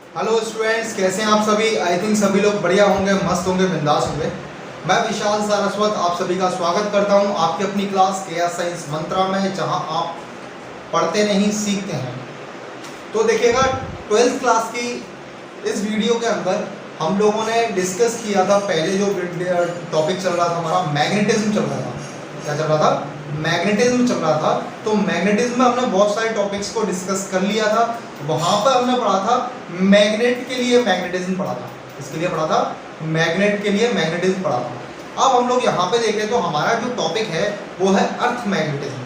Hello students, कैसे हैं आप सभी। आई थिंक सभी लोग बढ़िया होंगे, मस्त होंगे, बिंदास होंगे। मैं विशाल सारस्वत आप सभी का स्वागत करता हूं आपकी अपनी क्लास केएस साइंस मंत्रा में, जहां आप पढ़ते नहीं सीखते हैं। तो देखिएगा, 12th क्लास की इस वीडियो के अंदर हम लोगों ने डिस्कस किया था। पहले जो टॉपिक चल रहा था हमारा मैग्नेटिज्म चल रहा था। क्या चल रहा था? मैग्नेटिज्म चल रहा था। तो मैग्नेटिज्म में हमने बहुत सारे टॉपिक्स को डिस्कस कर लिया था। वहाँ पर हमने पढ़ा था मैग्नेट के लिए मैग्नेटिज्म पढ़ा था। इसके लिए पढ़ा था मैग्नेट के लिए मैग्नेटिज्म पढ़ा था। अब हम लोग यहाँ पे देखें तो हमारा जो टॉपिक है वो है अर्थ मैग्नेटिज्म।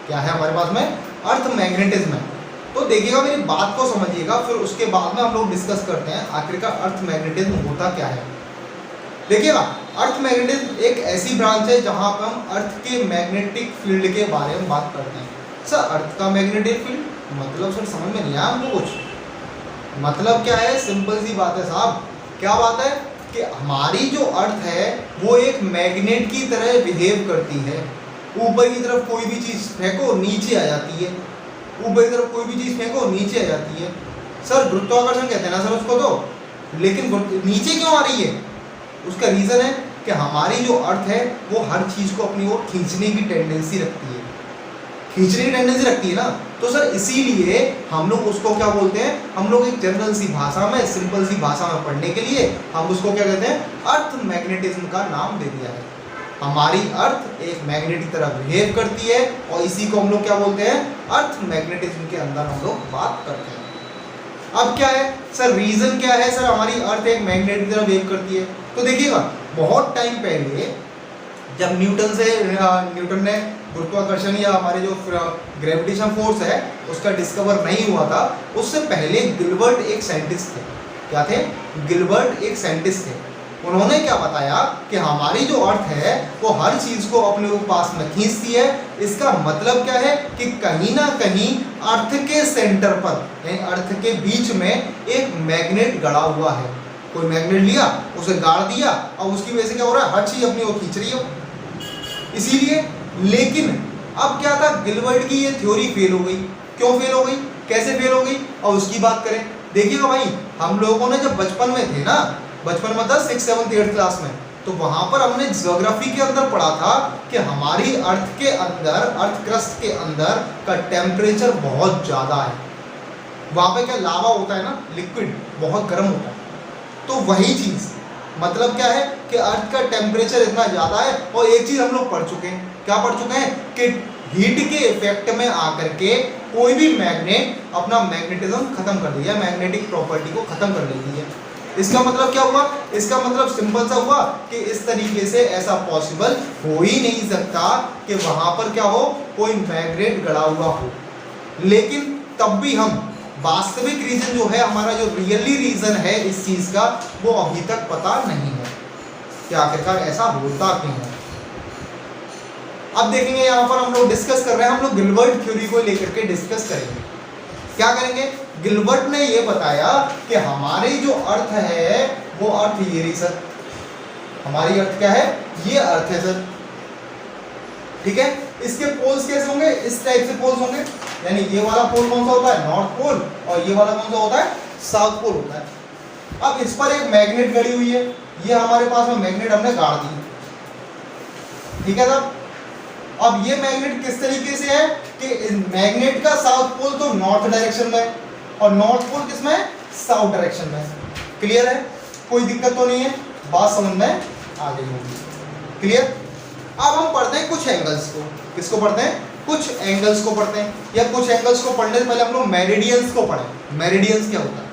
क्या है हमारे पास में? अर्थ मैग्नेटिज्म है। तो देखिएगा, मेरी बात को समझिएगा, फिर उसके बाद में हम लोग डिस्कस करते हैं आखिरकार अर्थ मैग्नेटिज्म होता क्या है। देखिएगा, अर्थ मैग्नेटिज्म एक ऐसी ब्रांच है जहां पर हम अर्थ के मैग्नेटिक फील्ड के बारे में बात करते हैं। सर, अर्थ का मैग्नेटिक फील्ड मतलब सर समझ में नहीं आया हमको कुछ। मतलब क्या है? सिंपल सी बात है साहब। क्या बात है कि हमारी जो अर्थ है वो एक मैग्नेट की तरह बिहेव करती है। ऊपर की तरफ कोई भी चीज़ फेंको नीचे आ जाती है, ऊपर की तरफ कोई भी चीज़ फेंको नीचे आ जाती है। सर, गुरुत्वाकर्षण कहते हैं ना सर उसको। तो लेकिन नीचे क्यों आ रही है? उसका रीज़न है कि हमारी जो अर्थ है वो हर चीज़ को अपनी ओर खींचने की टेंडेंसी रखती है। खींचने की टेंडेंसी रखती है ना, तो सर इसीलिए हम लोग उसको क्या बोलते हैं? हम लोग एक जनरल सी भाषा में, सिंपल सी भाषा में पढ़ने के लिए हम उसको क्या कहते हैं? अर्थ मैग्नेटिज्म का नाम दे दिया है। हमारी अर्थ एक मैग्नेट की तरह बिहेव करती है और इसी को हम लोग क्या बोलते हैं? अर्थ मैग्नेटिज्म के अंदर हम लोग बात करते हैं। अब क्या है सर, रीजन क्या है सर हमारी अर्थ एक मैग्नेट की तरह बिहेव करती है? तो देखिएगा, बहुत टाइम पहले जब न्यूटन ने गुरुत्वाकर्षण या हमारे जो ग्रेविटेशन फोर्स है उसका डिस्कवर नहीं हुआ था, उससे पहले गिलबर्ट एक साइंटिस्ट थे। क्या थे? गिलबर्ट एक साइंटिस्ट थे। उन्होंने क्या बताया कि हमारी जो अर्थ है वो हर चीज़ को अपने पास में खींचती है। इसका मतलब क्या है कि कहीं ना कहीं अर्थ के सेंटर पर, यानी अर्थ के बीच में एक मैग्नेट गड़ा हुआ है। कोई मैग्नेट लिया, उसे गाड़ दिया और उसकी वजह से क्या हो रहा है? हर चीज़ अपनी ओर खींच रही है इसीलिए। लेकिन अब क्या था, गिलबर्ट की ये थ्योरी फेल हो गई। क्यों फेल हो गई? कैसे फेल हो गई? और उसकी बात करें। देखिएगा भाई, हम लोगों ने जब बचपन में थे ना, बचपन में था 6th 7th 8th क्लास में, तो वहां पर हमने ज्योग्राफी के अंदर पढ़ा था कि हमारी अर्थ के अंदर, अर्थ क्रस्ट के अंदर का टेम्परेचर बहुत ज़्यादा है। वहाँ पे क्या लावा होता है ना, लिक्विड बहुत गर्म होता है। तो वही चीज़ मतलब क्या है कि अर्थ का टेम्परेचर इतना ज़्यादा है। और एक चीज़ हम लोग पढ़ चुके हैं। क्या पढ़ चुके हैं? कि हीट के इफेक्ट में आकर के कोई भी मैग्नेट अपना मैग्नेटिज्म खत्म कर देती है, मैग्नेटिक प्रॉपर्टी को खत्म कर देती है। इसका मतलब क्या हुआ? इसका मतलब सिंपल सा हुआ कि इस तरीके से ऐसा पॉसिबल हो ही नहीं सकता कि वहाँ पर क्या हो, कोई मैग्नेट गड़ा हुआ हो। लेकिन तब भी हम वास्तविक रीजन जो है, हमारा जो रियली रीजन है इस चीज़ का, वो अभी तक पता नहीं है कि आखिरकार ऐसा होता क्यों है। अब देखेंगे, यहाँ पर हम लोग डिस्कस कर रहे हैं, हम लोग गिलबर्ट थ्योरी को लेकर के डिस्कस करेंगे। क्या करेंगे? गिलबर्ट ने ये बताया कि हमारी जो अर्थ है वो अर्थ ये रही सर। हमारी अर्थ क्या है? ये अर्थ है सर। ठीक है, इसके पोल्स कैसे होंगे? इस टाइप से पोल्स होंगे। यानी ये वाला पोल कौन सा होता है? North pole. और ये वाला कौन सा होता है? साउथ पोल होता है। अब इस पर एक मैग्नेट गड़ी हुई है। ये हमारे पास में मैग्नेट हमने गाड़ दी। ठीक है साहब। अब ये मैग्नेट किस तरीके से है कि मैग्नेट का साउथ पोल तो नॉर्थ डायरेक्शन में है और नॉर्थ पोल किसमें है? साउथ डायरेक्शन में। क्लियर है? कोई दिक्कत तो नहीं है? बात समझ में आ गई होगी। क्लियर? अब हम पढ़ते हैं कुछ एंगल्स को। किसको पढ़ते हैं? कुछ एंगल्स को पढ़ते हैं। या कुछ एंगल्स को पढ़ने से पहले हम लोग मेरिडियंस को पढ़ें। मेरिडियंस क्या होता है?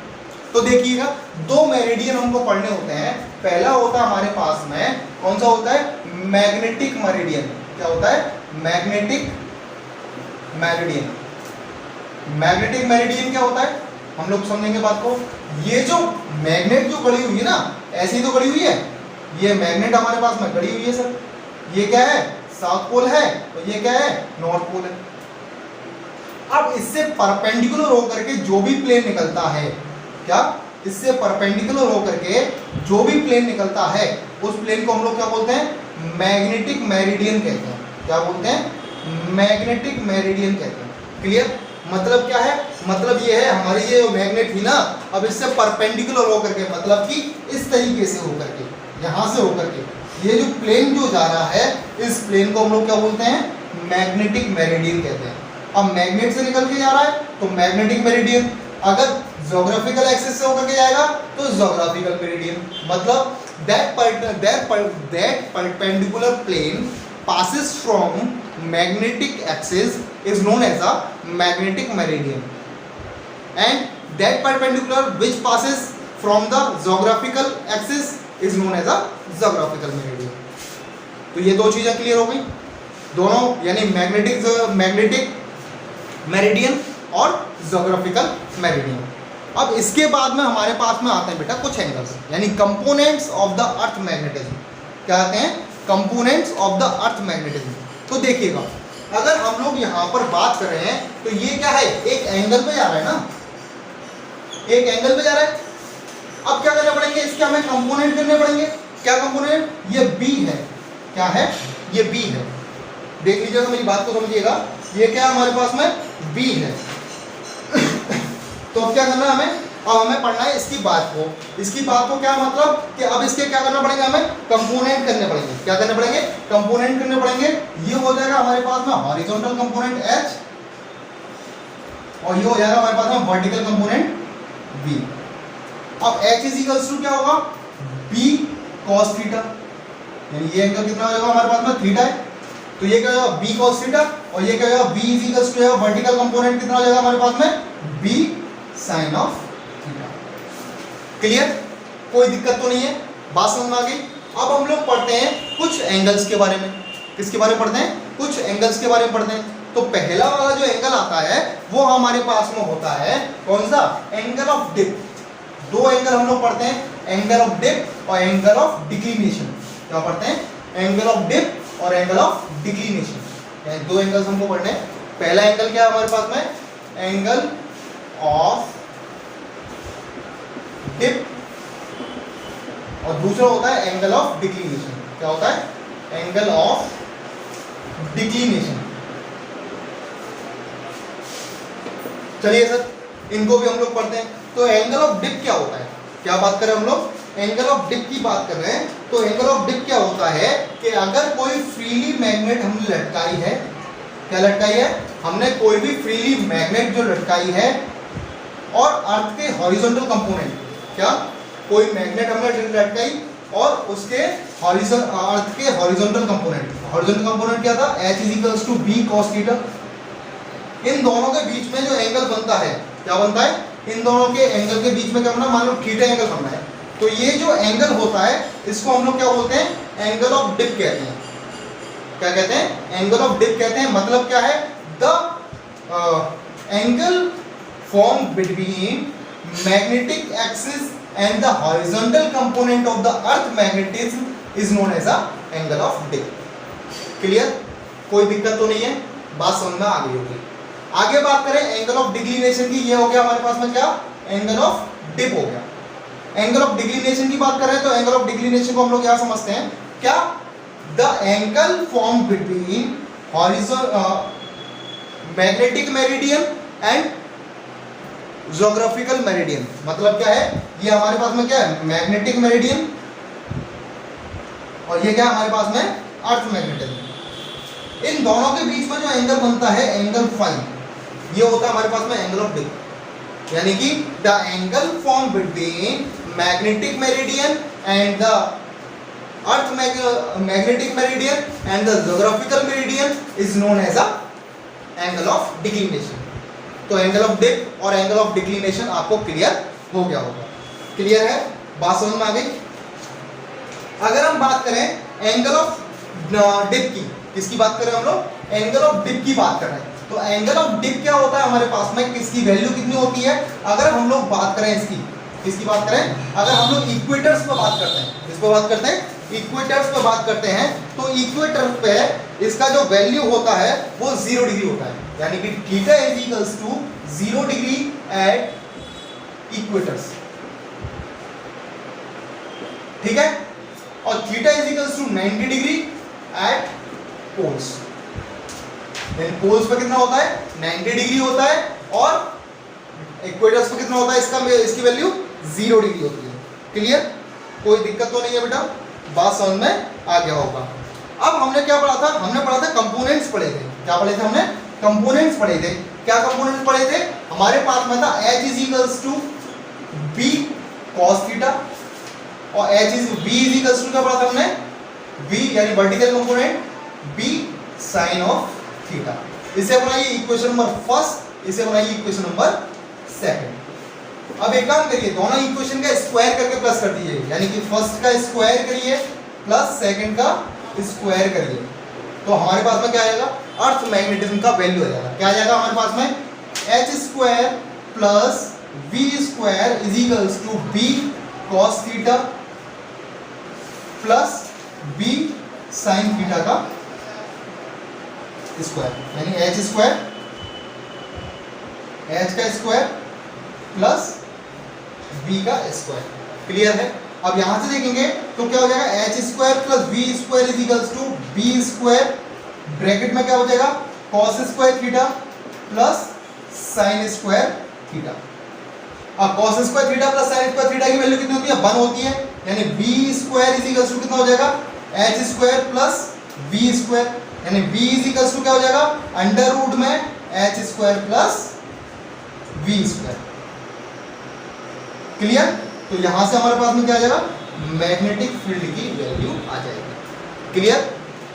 तो देखिएगा, दो मेरिडियन हमको पढ़ने होते हैं। पहला होता है हमारे पास में, कौन सा होता है? Magnetic meridian. क्या होता है? Magnetic meridian. मैग्नेटिक मेरिडियन क्या होता है? हम लोग समझेंगे बात को। ये जो मैग्नेट जो गड़ी हुई है ना, ऐसी तो गड़ी हुई है। ये मैग्नेट हमारे पास में गड़ी हुई है सर। ये क्या है? साउथ पोल है। और ये क्या है? नॉर्थ पोल है। अब इससे परपेंडिकुलर होकर के जो भी प्लेन निकलता है, क्या? इससे परपेंडिकुलर होकर के जो भी प्लेन निकलता है, उस प्लेन को हम लोग क्या बोलते हैं? मैग्नेटिक मेरिडियन कहते हैं। क्या बोलते हैं? मैग्नेटिक मेरिडियन कहते हैं। क्लियर? मतलब क्या है, मतलब ये है हमारी ये मैग्नेट थी ना, अब इससे परपेंडिकुलर होकर के, मतलब कि इस तरीके से होकर के, यहाँ से होकर के, ये जो प्लेन जो जा रहा है, इस प्लेन को हम लोग क्या बोलते हैं, मैग्नेटिक मेरिडियन कहते हैं। अब मैग्नेट से निकल के जा रहा है तो मैग्नेटिक मेरिडियन, अगर ज्योग्राफिकल एक्सिस से होकर के जाएगा तो ज्योग्राफिकल मेरिडियन। मतलब that perpendicular plane passes from magnetic axis is known as a magnetic meridian, and that perpendicular which passes from the geographical axis is known as a geographical meridian। तो ये दो चीजें क्लियर हो गई, दोनों यानी magnetic meridian और geographical meridian. अब इसके बाद में हमारे पास में आते हैं बेटा कुछ एंगल्स, यानी components of the earth magnetism. क्या आते हैं, components of the earth magnetism. तो देखिएगा, अगर हम लोग यहाँ पर बात कर रहे हैं तो ये क्या है, एक एंगल पे जा रहा है ना, एक एंगल पे जा रहा है। अब क्या करने पड़ेंगे, इसके हमें कंपोनेंट करने पड़ेंगे। क्या कंपोनेंट, ये बी है, क्या है, ये बी है। देख लीजिएगा, मेरी बात को समझिएगा, ये क्या हमारे पास में बी है। तो अब क्या करना है हमें, अब हमें पढ़ना है इसकी बात को। इसकी बात को क्या मतलब कि अब इसके क्या करना पड़ेगा, हमें कंपोनेंट करने पड़ेंगे। क्या करने पड़ेंगे, कंपोनेंट करने पड़ेंगे। ये हो जाएगा हमारे पास में हॉरिजॉन्टल कंपोनेंट H, और ये हो जाएगा हमारे पास में वर्टिकल कंपोनेंट B। अब H इज इक्वल्स टू क्या होगा, B cos थीटा, यानी ये एंगल कितना हो जाएगा हमारे पास में, थीटा है। तो ये क्या होगा, B cos थीटा, और ये क्या होगा, B is equals to vertical component कितना हो जाएगा हमारे पास में, B sine of theta. Clear, कोई दिक्कत तो नहीं है, बात समझ में आ गई। अब हम लोग पढ़ते हैं कुछ एंगल्स के बारे में। किसके बारे में पढ़ते हैं, कुछ एंगल्स के बारे में पढ़ते हैं। तो पहला वाला जो एंगल आता है वो हमारे पास में होता है कौन सा, एंगल ऑफ डिप। दो एंगल हम लोग पढ़ते हैं, एंगल ऑफ डिप और एंगल ऑफ डिक्लिनेशन। क्या पढ़ते हैं, एंगल ऑफ डिप और एंगल ऑफ डिक्लिनेशन, दो एंगल्स हमको पढ़ने हैं। पहला एंगल क्या है हमारे पास में, एंगल ऑफ डिप, और दूसरा होता है एंगल ऑफ डिक्लिनेशन। क्या होता है, एंगल ऑफ डिक्लिनेशन। चलिए सर, इनको भी हम लोग पढ़ते हैं। तो एंगल ऑफ डिप क्या होता है, क्या बात कर रहे हैं हम लोग, एंगल ऑफ डिप की बात कर रहे हैं। तो एंगल ऑफ डिप क्या होता है कि अगर कोई फ्रीली मैग्नेट हमने लटकाई है, क्या लटकाई है, हमने कोई भी फ्रीली मैग्नेट जो लटकाई है, और अर्थ के हॉरिजॉन्टल कंपोनेंट, क्या कोई मैग्नेट हमने लटकाई और उसके अर्थ के हॉरिजॉन्टल कंपोनेंट क्या था, H is equals to B cos theta. इन दोनों के बीच में जो एंगल बनता है, क्या बनता है, इन दोनों के एंगल के बीच में क्या बनना, मान लो थीटा एंगल बनना है। तो ये जो एंगल होता है इसको हम लोग क्या बोलते हैं, एंगल ऑफ डिप कहते हैं। क्या कहते हैं, एंगल ऑफ डिप कहते हैं। मतलब क्या है, the angle formed between magnetic axis and the horizontal component of the earth magnetism is known as a angle of dip। Clear, कोई दिक्कत तो नहीं है, बात समझ में आ गई होगी। आगे बात करें एंगल ऑफ डिक्लिनेशन की, ये हो गया हमारे पास में क्या, एंगल ऑफ डिप हो गया। एंगल ऑफ डिक्लिनेशन की बात कर रहे हैं तो एंगल ऑफ डिक्लिनेशन को हम लोग क्या समझते हैं, क्या, the angle form between magnetic meridian and geographical meridian. मतलब क्या है, ये हमारे पास में क्या है, मैग्नेटिक मेरिडियन, और ये क्या हमारे पास में, अर्थ मैग्नेटिज्म। इन दोनों के बीच में जो एंगल बनता है, एंगल फाई, ये होता है हमारे पास में एंगल ऑफ डिप। यानी कि the angle form between magnetic meridian and the earth magnetic meridian and the geographical meridian is known as a angle of declination. तो एंगल ऑफ डिप और एंगल ऑफ डिक्लिनेशन आपको clear हो गया होगा। Clear है, बात समझ में आ गई। अगर हम बात करें एंगल ऑफ डिप की, किसकी बात कर रहे हैं हम लोग, एंगल ऑफ डिप की बात कर रहे हैं। तो एंगल ऑफ डिप क्या होता है हमारे पास में, किसकी वैल्यू कितनी होती है। अगर हम लोग बात करें इसकी, किसकी बात करें, अगर हम लोग इक्वेटर्स पर बात करते हैं, किस पर बात करते हैं, इक्वेटर्स पर बात करते हैं, तो इक्वेटर पे इसका जो वैल्यू होता है वो 0 डिग्री होता है। यानी कि theta is equals to 0 degree at equators. ठीक है, और theta is equals to 90 degree at poles. Poles पर कितना होता है, 90 डिग्री होता है, और इक्वेटर्स पे कितना होता है इसका, इसकी वैल्यू 0 डिग्री होती है। क्लियर, कोई दिक्कत तो नहीं है बेटा, बात समझ में आ गया होगा। अब हमने क्या पढ़ा था, हमने पढ़ा था कंपोनेंट्स पढ़े थे। क्या पढ़े थे हमने, कंपोनेंट्स पढ़े थे। क्या कंपोनेंट्स पढ़े थे, हमारे पास में था h is equals to b cos theta और h is b is equals to क्या पढ़ा था हमने, b यानी vertical component b sin of theta. इसे बनाइए इक्वेशन नंबर फर्स्ट, इसे बनाइए इक्वेशन नंबर सेकंड। अब एक काम करिए, दोनों इक्वेशन का स्क्वायर करके प्लस कर दीजिए, यानी कि फर्स्ट का स्क्वायर करिए प्लस सेकंड का स्क्वायर करिए, तो हमारे पास में क्या आएगा, अर्थ मैग्नेटिज्म का वैल्यू आ जाएगा। क्या आ जाएगा हमारे पास में, h square plus v square is equals to b cos theta plus b sin theta का स्क्वायर, यानी h स्क्वायर, h का स्क्वायर प्लस b का स्क्वायर। क्लियर है। अब यहां से देखेंगे तो क्या हो जाएगा, h square plus v square is equals to b square, bracket में क्या हो जाएगा, cos square theta plus sin square theta. अब cos square theta plus sin square theta की वैल्यू कितनी होती है, 1 होती है, यानी b square is equals to कितना हो जाएगा, h square plus v square, यानी b इज इक्वल्स टू क्या हो जाएगा, अंडर रूट में h square plus v square. Clear. तो यहां से हमारे पास में क्या आ जाएगा, मैग्नेटिक फील्ड की वैल्यू आ जाएगी। क्लियर,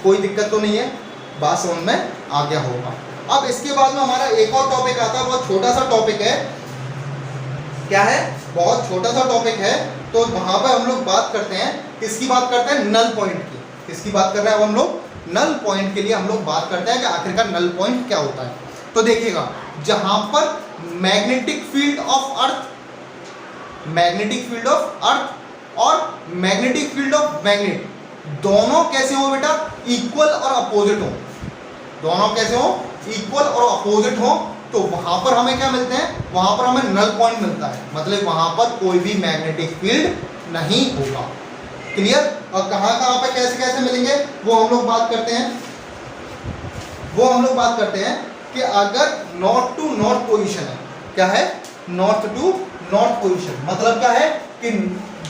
कोई दिक्कत तो नहीं है, बात समझ में आ गया होगा। अब इसके बाद में हमारा एक और टॉपिक आता है, बहुत छोटा सा टॉपिक है। क्या है, बहुत छोटा सा टॉपिक है। तो वहां पर हम लोग बात करते हैं, किसकी बात करते हैं, नल पॉइंट की। किसकी बात कर रहे हैं अब हम लोग, नल पॉइंट के लिए हम लोग बात करते हैं कि आखिरकार नल पॉइंट क्या होता है। तो देखिएगा, जहां पर magnetic field of earth, magnetic field of earth और मैग्नेटिक फील्ड ऑफ मैग्नेट दोनों कैसे हो बेटा, इक्वल और अपोजिट हो। दोनों कैसे हो, इक्वल और अपोजिट हो, तो वहां पर हमें क्या मिलते हैं, वहां पर हमें नल पॉइंट मिलता है, मतलब वहां पर कोई भी मैग्नेटिक फील्ड नहीं होगा। क्लियर। और कहां कहां पे कैसे कैसे मिलेंगे वो हम लोग बात करते हैं। वो हम लोग बात करते हैं कि अगर नॉर्थ टू नॉर्थ पोजीशन है, क्या है, नॉर्थ टू नॉर्थ पोजीशन, मतलब क्या है कि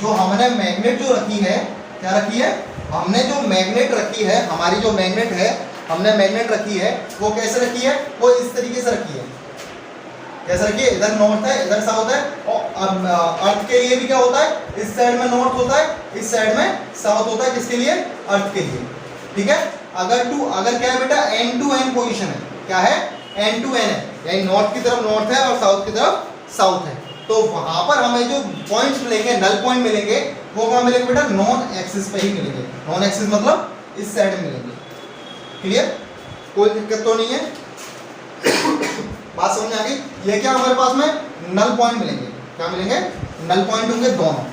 जो हमने मैग्नेट जो रखी है, क्या रखी है, हमने जो मैग्नेट रखी है, हमारी जो मैग्नेट है, हमने मैग्नेट रखी है, वो कैसे रखी है, वो इस तरीके से रखी है। कैसे रखी है, इधर नॉर्थ है, इधर साउथ है, और अर्थ के लिए भी क्या होता है, इस साइड में नॉर्थ होता है, इस साइड में साउथ होता है। किसके लिए, अर्थ के लिए। ठीक है। अगर क्या है बेटा, एंड टू एंड पोजीशन है, क्या है, एंड टू एंड है, यानी नॉर्थ की तरफ नॉर्थ है और साउथ की तरफ साउथ है, तो वहां पर हमें जो पॉइंट्स मिलेंगे, नल पॉइंट मिलेंगे, वो कहाँ मिलेंगे बेटा, नॉन एक्सिस पे ही मिलेंगे। नॉन एक्सिस मतलब इस साइड में मिलेंगे। क्लियर, कोई दिक्कत तो नहीं है, बात समझ में आ गई। ये क्या हमारे पास में नल पॉइंट मिलेंगे, क्या मिलेंगे, नल पॉइंट होंगे दोनों,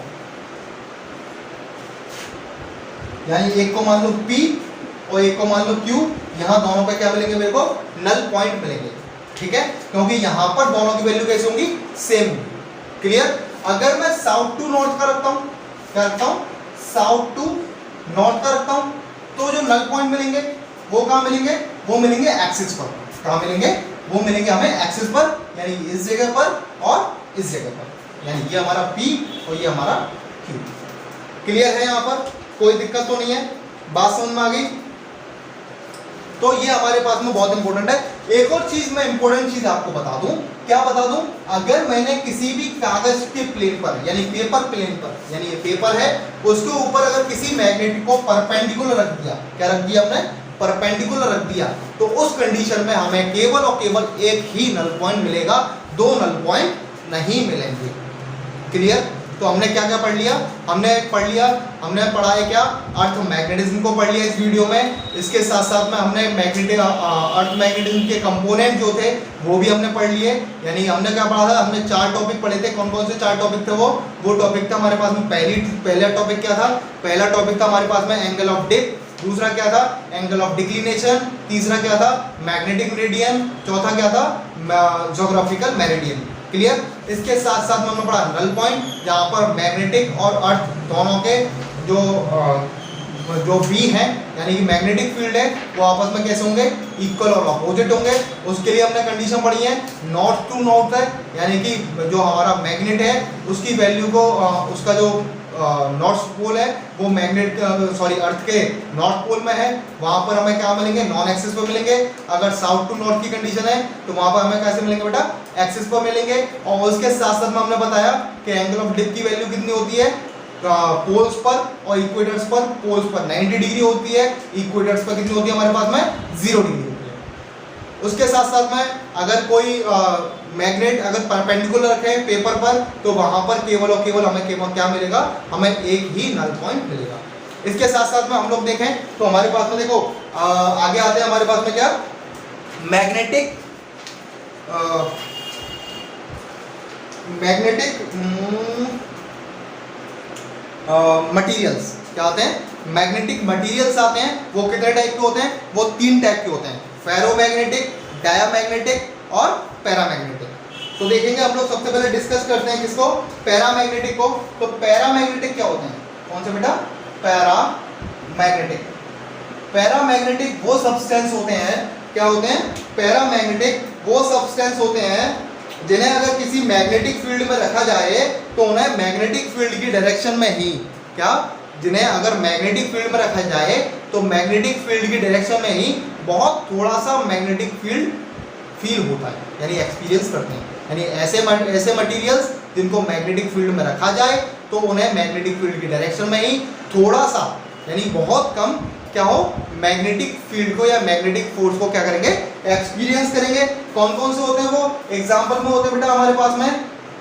यानी एक को मान लो P और एक को मान लो Q, यहाँ दोनों पे क्या मिलेंगे मेरे को, नल पॉइंट मिलेंगे। ठीक है, क्योंकि यहाँ पर दोनों की वैल्यू कैसे होंगी, सेम होंगी। क्लियर। अगर मैं साउथ टू नॉर्थ का रखता हूँ, क्या रखता हूँ, साउथ टू नॉर्थ का रखता हूँ, तो जो नल पॉइंट मिलेंगे वो कहाँ मिलेंगे, वो मिलेंगे एक्सिस पर। कहाँ मिलेंगे, वो मिलेंगे हमें एक्सिस पर, यानी इस जगह पर और इस जगह पर, यानी ये हमारा P और ये हमारा Q। क्लियर है, यहाँ पर कोई दिक्कत तो नहीं है, बात समझ में आ गई। तो ये हमारे पास में बहुत इंपॉर्टेंट है। एक और चीज मैं इंपॉर्टेंट चीज आपको बता दूं, क्या बता दूं, अगर मैंने किसी भी कागज के प्लेन पर, यानी पेपर प्लेन पर, यानी ये पेपर है, उसके ऊपर अगर किसी मैग्नेट को परपेंडिकुलर रख दिया, क्या रख दिया हमने, परपेंडिकुलर रख दिया, तो उस कंडीशन में हमें केवल और केवल एक ही नल पॉइंट मिलेगा, दो नल पॉइंट नहीं मिलेंगे। क्लियर। तो हमने क्या क्या पढ़ लिया, हमने पढ़ा है क्या, अर्थ मैग्नेटिज्म को पढ़ लिया इस वीडियो में। इसके साथ साथ में हमने अर्थ मैग्नेटिज्म के कंपोनेंट जो थे वो भी हमने पढ़ लिए। यानी हमने क्या पढ़ा था, हमने 4 टॉपिक पढ़े थे। कौन कौन से 4 टॉपिक थे वो टॉपिक था हमारे पास में, पहला टॉपिक क्या था, पहला टॉपिक था हमारे पास में एंगल ऑफ डिप, दूसरा क्या था, एंगल ऑफ डिक्लिनेशन, तीसरा क्या था, मैग्नेटिक मेरिडियन, चौथा क्या था, ज्योग्राफिकल मेरिडियन। क्लियर। इसके साथ साथ में हमने पढ़ा नल पॉइंट, जहाँ पर मैग्नेटिक और अर्थ दोनों के जो जो बी है यानी कि मैग्नेटिक फील्ड है वो आपस में कैसे होंगे, इक्वल और अपोजिट होंगे। उसके लिए हमने कंडीशन पढ़ी है नॉर्थ टू नॉर्थ है, यानी कि जो हमारा मैग्नेट है उसकी वैल्यू को उसका जो नॉर्थ पोल है वो मैग्नेट अर्थ के नॉर्थ पोल में है, वहां पर हमें क्या मिलेंगे, नॉन एक्सिस पर मिलेंगे। अगर साउथ टू नॉर्थ की कंडीशन है तो वहां पर हमें कैसे मिलेंगे बेटा, एक्सिस पर मिलेंगे। और उसके साथ साथ में हमने बताया कि एंगल ऑफ डिप की वैल्यू कितनी होती है पोल्स पर और इक्वेटर्स पर। पोल्स पर 90 डिग्री होती है, इक्वेटर्स पर कितनी होती है हमारे पास में 0 डिग्री होती है। उसके साथ साथ में अगर कोई मैग्नेट अगर परपेंडिकुलर रखे पेपर पर तो वहां पर केवल और केवल हमें क्या मिलेगा, हमें एक ही नल पॉइंट मिलेगा। इसके साथ साथ में हम लोग देखें तो हमारे पास में देखो आगे आते हैं हमारे पास में क्या, मैग्नेटिक मटीरियल्स क्या आते हैं, मैग्नेटिक मटीरियल्स आते हैं। वो कितने टाइप के होते हैं, वो 3 टाइप के होते हैं, फेरोमैग्नेटिक, डायामैग्नेटिक और पैरामैग्नेटिक। तो देखेंगे हम लोग सबसे पहले डिस्कस करते हैं किसको, पैरामैग्नेटिक को। तो पैरामैग्नेटिक क्या होते हैं, कौन से बेटा, पैरामैग्नेटिक। पैरामैग्नेटिक वो सब्सटेंस होते हैं, क्या होते हैं, पैरामैग्नेटिक वो सब्सटेंस होते हैं जिन्हें अगर किसी मैग्नेटिक फील्ड में रखा जाए तो उन्हें मैग्नेटिक फील्ड की डायरेक्शन में ही क्या, जिन्हें अगर मैग्नेटिक फील्ड में रखा जाए तो मैग्नेटिक फील्ड की डायरेक्शन में ही बहुत थोड़ा सा मैग्नेटिक फील्ड फील होता है, यानी एक्सपीरियंस करते हैं। यानी ऐसे मटेरियल्स जिनको मैग्नेटिक फील्ड में रखा जाए तो उन्हें मैग्नेटिक फील्ड की डायरेक्शन में ही थोड़ा सा यानी बहुत कम क्या हो, मैग्नेटिक फील्ड को या मैग्नेटिक फोर्स को क्या करेंगे, एक्सपीरियंस करेंगे। कौन कौन से होते हैं वो, एग्जांपल में होते हैं बेटा हमारे पास में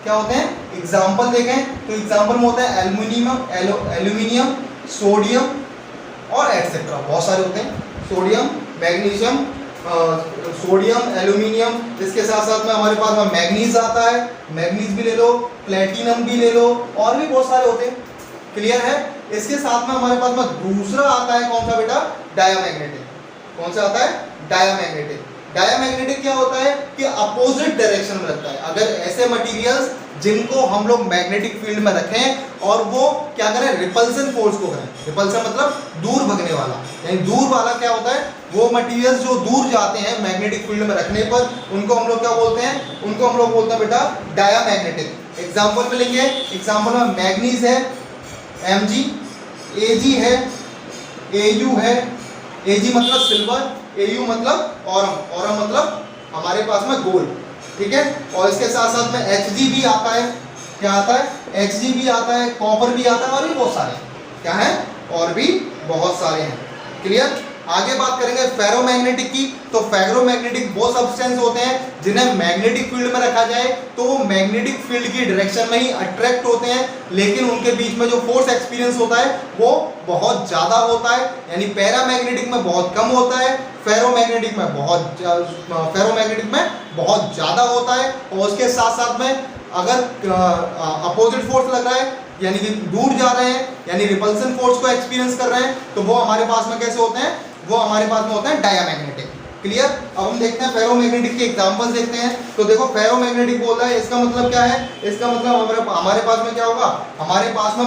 क्या होते हैं, एग्जांपल देखें तो एग्जांपल में होता है एल्यूमिनियम, सोडियम और एटसेट्रा, बहुत सारे होते हैं, सोडियम, मैग्नीशियम, सोडियम, एल्यूमिनियम। इसके साथ साथ में हमारे पास में मैग्नीज आता है, मैग्नीज भी ले लो, प्लेटिनम भी ले लो, और भी बहुत सारे होते हैं, क्लियर है। इसके साथ में हमारे पास में दूसरा आता है कौन सा बेटा, डायामैग्नेटिक। कौन सा आता है, डायामैग्नेटिक। डायामैग्नेटिक क्या होता है कि अपोजिट डायरेक्शन में रहता है। अगर ऐसे मटेरियल्स जिनको हम लोग मैग्नेटिक फील्ड में रखें और वो क्या करें, रिपल्सन फोर्स को करें, रिपल्सन मतलब दूर भगने वाला, यानी दूर वाला क्या होता है, वो मटेरियल्स जो दूर जाते हैं मैग्नेटिक फील्ड में रखने पर उनको हम लोग क्या बोलते हैं, उनको हम लोग बोलते हैं बेटा डायामैग्नेटिक। एग्जाम्पल में लेंगे, एग्जाम्पल में मैग्नीज है Mg, Ag है, Au है, Ag मतलब सिल्वर, Au मतलब ऑरम, ऑरम मतलब हमारे पास में गोल्ड, ठीक है। और इसके साथ साथ में Hg भी आता है, क्या आता है, Hg भी आता है, कॉपर भी आता है, और भी बहुत सारे क्या है, और भी बहुत सारे हैं, क्लियर। आगे बात करेंगे फेरोमैग्नेटिक की। तो फेरोमैग्नेटिक वो सब्सटेंस होते हैं जिन्हें मैग्नेटिक फील्ड में रखा जाए तो वो मैग्नेटिक फील्ड की डायरेक्शन में ही अट्रैक्ट होते हैं, लेकिन उनके बीच में जो फोर्स एक्सपीरियंस होता है वो बहुत ज़्यादा होता है, यानी पैरामैग्नेटिक में बहुत कम होता है, फेरोमैग्नेटिक में बहुत ज़्यादा होता है। और उसके साथ साथ में अगर अपोजिट फोर्स लग रहा है यानी कि दूर जा रहे हैं, यानी रिपल्सन फोर्स को एक्सपीरियंस कर रहे हैं, तो वो हमारे पास में कैसे होते हैं, वो हमारे पास में होते हैं डायामैग्नेटिक, क्लियर। अब हम देखते हैं फेरोमैग्नेटिक के एग्जांपल्स देखते हैं। तो देखो फेरोमैग्नेटिक बोल रहा है, इसका मतलब क्या है, इसका मतलब हमारे पास में क्या होगा, हमारे पास में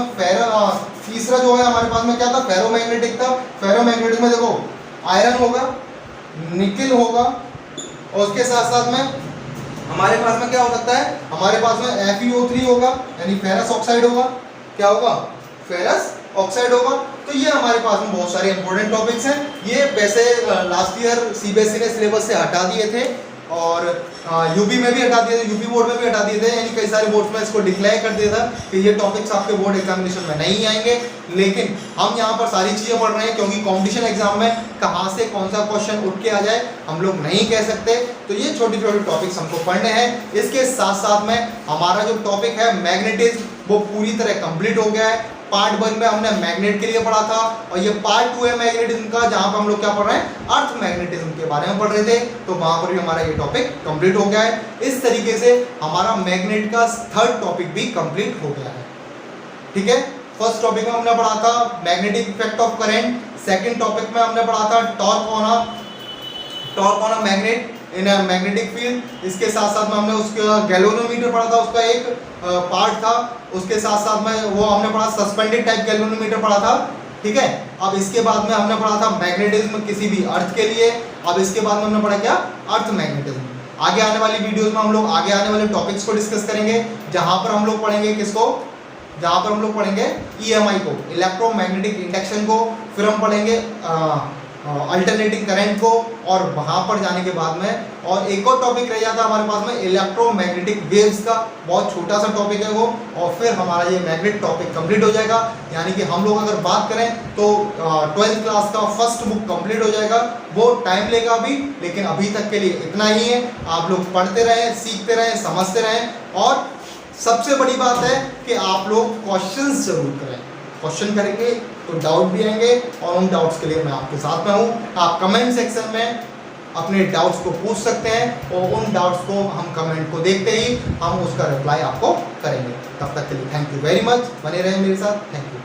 तीसरा जो है हमारे पास में क्या था, फेरोमैग्नेटिक था। फेरोमैग्नेटिक में देखो आयरन होगा, निकिल होगा, और उसके साथ साथ में हमारे पास में क्या हो सकता है, हमारे पास में FeO3 होगा, यानी फेरस ऑक्साइड होगा, क्या होगा, फेरस ऑक्साइड होगा। तो ये हमारे पास में बहुत सारे इंपॉर्टेंट टॉपिक्स हैं। ये वैसे लास्ट ईयर CBSE ने सिलेबस से हटा दिए थे और यूपी में भी हटा दिए थे, यूपी बोर्ड में भी हटा दिए थे, यानी कई सारे बोर्ड्स में इसको डिक्लेयर कर दिया था कि ये टॉपिक्स आपके बोर्ड एग्जामिनेशन में नहीं आएंगे। लेकिन हम यहाँ पर सारी चीज़ें पढ़ रहे हैं क्योंकि कॉम्पिटिशन एग्जाम में कहाँ से कौन सा क्वेश्चन उठ के आ जाए हम लोग नहीं कह सकते, तो ये छोटे छोटे टॉपिक्स हमको पढ़ने हैं। इसके साथ साथ में हमारा जो टॉपिक है मैग्नेटिज्म वो पूरी तरह कंप्लीट हो गया है। पार्ट 1 में हमने मैग्नेट के लिए पढ़ा था और ये पार्ट 2 है मैग्नेटिज्म का, जहां पर हम लोग क्या पढ़ रहे हैं, अर्थ मैग्नेटिज्म के बारे में पढ़ रहे थे, तो वहां पर भी हमारा ये टॉपिक कंप्लीट हो गया है। इस तरीके से हमारा मैग्नेट का थर्ड टॉपिक भी कंप्लीट हो गया है, ठीक है। फर्स्ट टॉपिक में हमने पढ़ा था magnetic effect of current, second topic में हमने पढ़ा था torque on a magnet in a magnetic field. इसके साथ साथ में हमने उसका गैल्वेनोमीटर पढ़ा था, उसका एक पार्ट था। उसके साथ साथ में वो हमने पढ़ा सस्पेंडेड टाइप गैल्वेनोमीटर पढ़ा था, ठीक है। अब इसके बाद में हमने पढ़ा था मैग्नेटिज्म किसी भी अर्थ के लिए। अब इसके बाद में हमने पढ़ा क्या, अर्थ मैग्नेटिज्म। आगे आने वाली वीडियोस में हम लोग आगे आने वाले टॉपिक्स को डिस्कस करेंगे, जहां पर हम लोग पढ़ेंगे किसको, जहां पर हम लोग पढ़ेंगे ईएमआई को, इलेक्ट्रोमैग्नेटिक इंडक्शन को, फिर हम पढ़ेंगे अल्टरनेटिंग करंट को, और वहां पर जाने के बाद में और एक और टॉपिक रह जाता है हमारे पास में इलेक्ट्रोमैग्नेटिक वेव्स का, बहुत छोटा सा टॉपिक है वो, और फिर हमारा ये मैग्नेट टॉपिक कंप्लीट हो जाएगा। यानी कि हम लोग अगर बात करें तो 12th क्लास का फर्स्ट बुक कंप्लीट हो जाएगा। वो टाइम लेगा अभी, लेकिन अभी तक के लिए इतना ही है। आप लोग पढ़ते रहें, सीखते रहें, समझते रहें, और सबसे बड़ी बात है कि आप लोग क्वेश्चंस जरूर करें। क्वेश्चन करेंगे तो डाउट भी आएंगे, और उन डाउट्स के लिए मैं आपके साथ में हूँ। आप कमेंट सेक्शन में अपने डाउट्स को पूछ सकते हैं, और उन डाउट्स को हम कमेंट को देखते ही हम उसका रिप्लाई आपको करेंगे। तब तक के लिए थैंक यू वेरी मच, बने रहें मेरे साथ। Thank you.